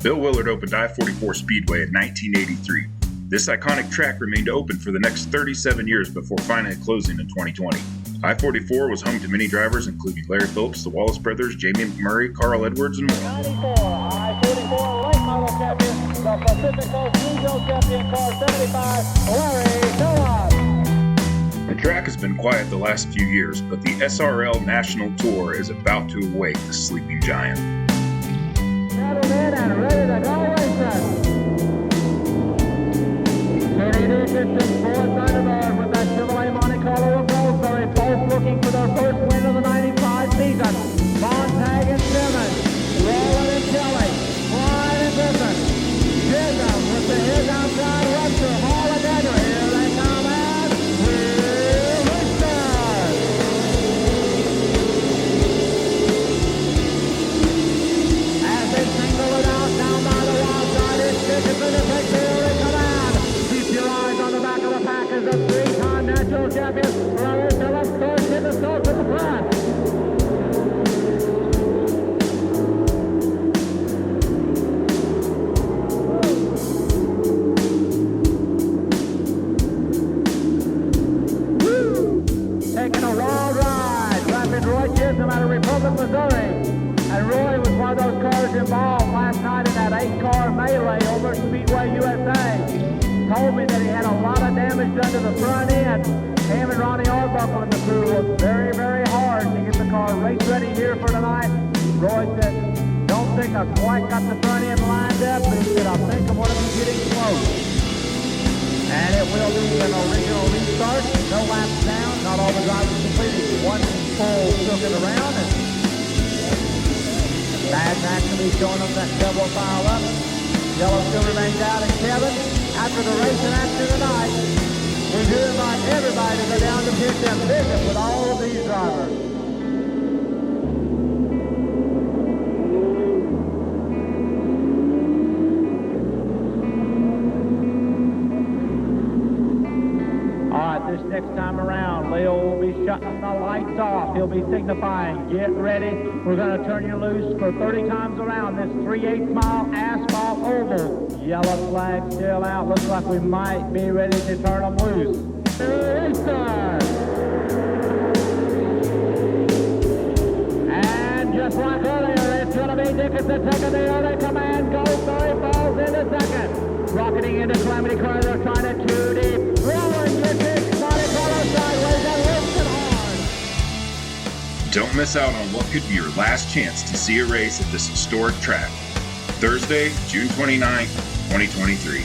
Bill Willard opened I-44 Speedway in 1983. This iconic track remained open for the next 37 years before finally closing in 2020. I-44 was home to many drivers including Larry Phillips, the Wallace brothers, Jamie McMurray, Carl Edwards, and more. 94, I-44 Late Model champion, the Pacific Coast Regional champion, car 75, Larry Phillips. The track has been quiet the last few years, but the SRL National Tour is about to awake the sleeping giant. Settled in and ready to go racing. Kenny Dickinson, fourth underdog with that Chevrolet Monte Carlo of Roseberry, both looking for their first win of the 95 season. Montag and Simmons, Roland and Kelly, Clyde and Griffin, Chisholm with the hit outside Webster, Hall and Dagger. Here they come and here we start. As they single it out down by the wild side, it's Dickinson to take the early command. Keep your eyes on the back of the pack as the three-time national champion, Larry Phillips, starts in the start to the front. Taking a wild ride, Rapid Roy Chisholm out of Republic, Missouri. And Roy was one of those cars involved last night in that 8-car melee over Speedway USA. Told me that he had a lot of damage done to the front end. Him and Ronnie Arbuckle and the crew worked very, very hard to get the car race ready here for tonight. Roy said, don't think I quite got the front end lined up, but he said, I think I'm going to be getting close. And it will be an original restart, no laps down, not all the drivers completed one full circuit around. And Badge actually showing them that double file up. Yellow still remains out, and Kevin, after the race and after tonight, we're going to invite everybody to go down to pit and visit with all of these drivers. This next time around, Leo will be shutting the lights off. He'll be signifying, get ready. We're going to turn you loose for 30 times around this 3/8 mile asphalt oval. Yellow flag still out. Looks like we might be ready to turn them loose. Restart. And just like earlier, it's going to be Dickinson taking the early command. Goldsberry falls into second. Rocketing into Calamity Car. They're trying to 2 deep. Roland gets it. Sideways and lifts it hard. Don't miss out on what could be your last chance to see a race at this historic track. Thursday, June 29th, 2023.